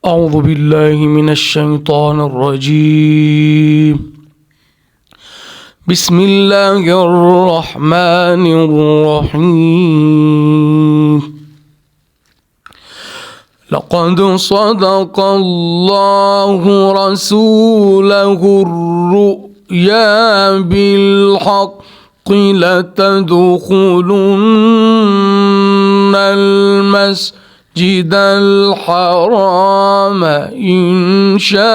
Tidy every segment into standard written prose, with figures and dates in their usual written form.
أعوذ بالله من الشيطان الرجيم. بسم الله الرحمن الرحيم. لقد صدق الله رسوله الرؤيا بالحق لتدخلن المسجد الحرام إن شاء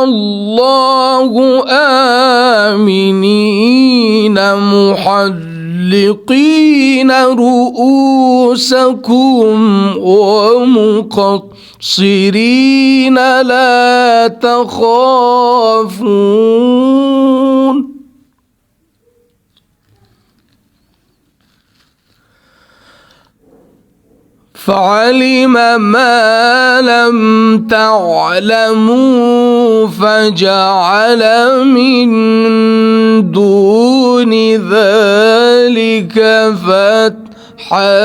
الله آمنين محلقين رؤوسكم ومقصرين لا تخافون فعلم ما لم تعلموا فجعل من دون ذلك فتحا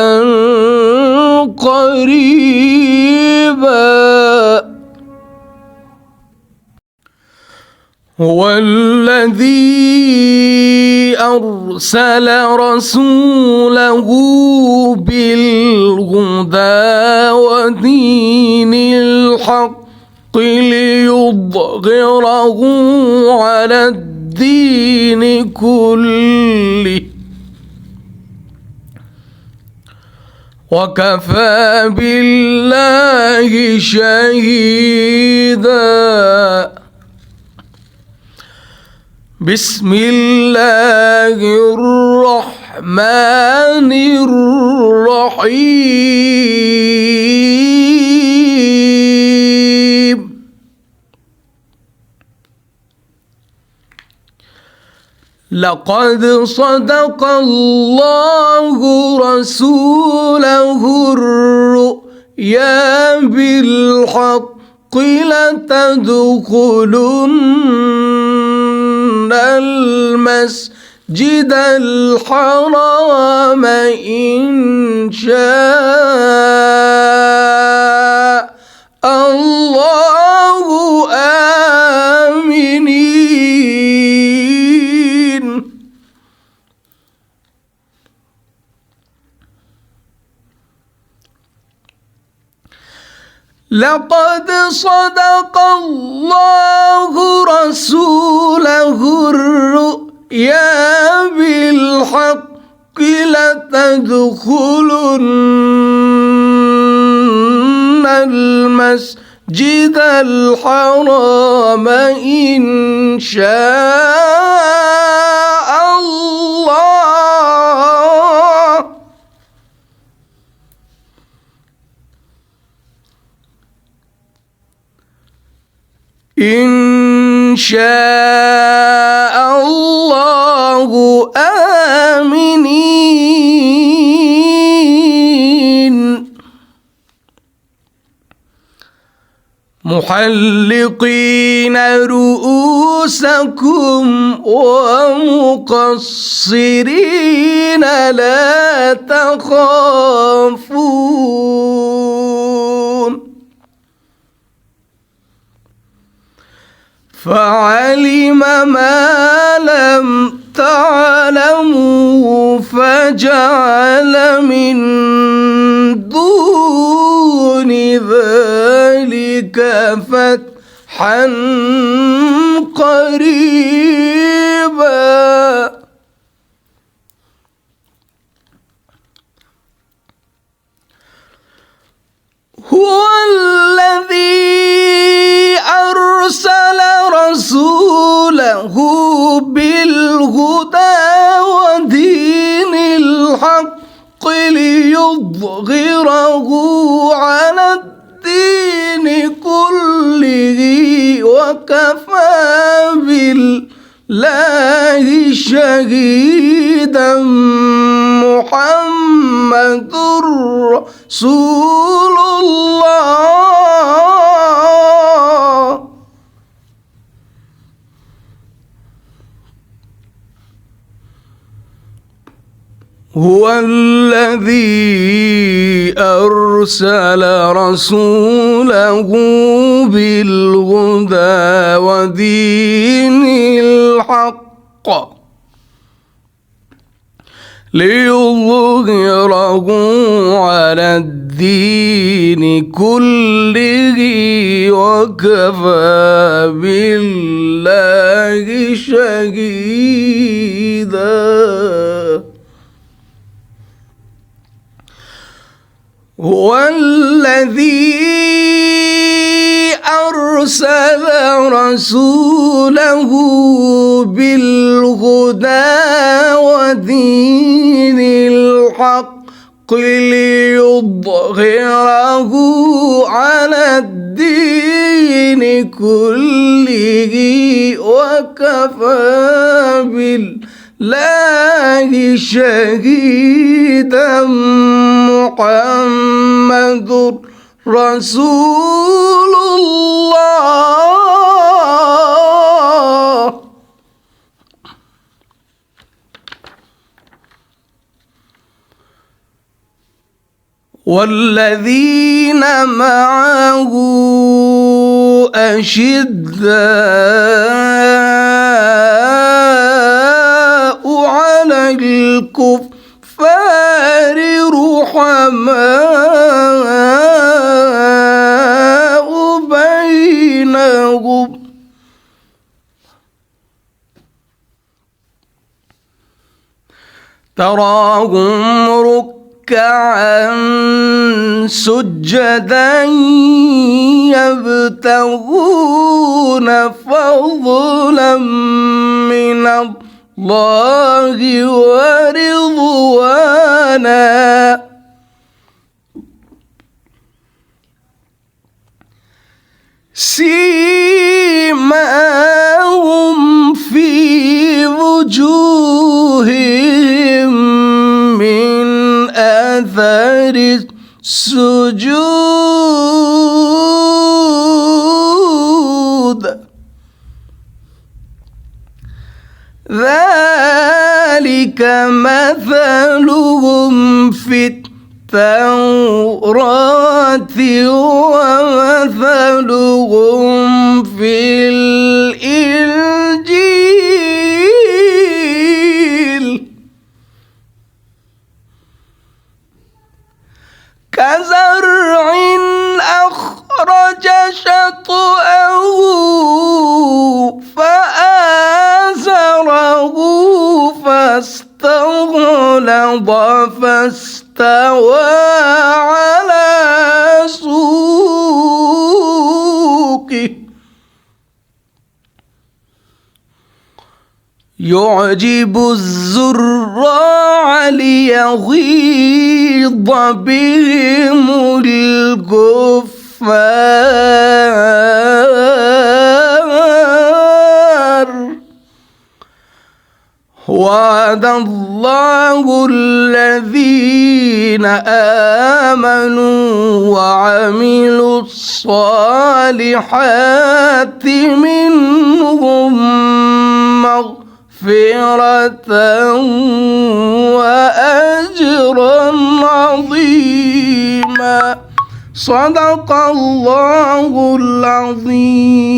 قريبا. هو الذي أرسل رسوله بالهدى ودين الحق ليظهره على الدين كله وكفى بالله شهيدا. بسم الله الرحمن الرحيم. لقد صدق الله رسوله الرؤيا بالحق لتدخلن المسجد الحرام إن شاء الله آمنين. لقد صدق الله رسوله الرؤيا بالحق لتدخلن المسجد الحرام إن شاء الله إن شاء الله آمنين محلقين رؤوسكم ومقصرين لا تخافون فعلم ما لم تعلموا فجعل من دون ذلك فتحا قريبا. هو الذي أرسل رسوله بالهدى ودين الحق ليظهره على الدين كله وكفى بالله شهيدا. محمد رسول الله هو الذي أرسل رسوله بالهدى ودين الحق ليظهره على الدين كله وكفى بالله شهيدا. هو الذي أرسل رسوله بالهدى ودين الحق ليظهره على الدين كله وكفى بالله شهيدا. محمد رسول الله والذين معه أشداء على الكفار رحماء بينهم تراهم ركعا سجدا يبتغون فضلا من الله ورضوانا سيماهم في وجوههم من أثر السجود ذلك مثلهم في التوراة ومثلهم في الإنجيل كزرع أخرج شطأه فآزره فاستغلظ فاستوى على سوقه يعجب الزراع ليغيظ بهم الكفار. وعد الله الذين آمنوا وعملوا الصالحات منهم مغفرة وأجرا عظيما. صدق الله العظيم.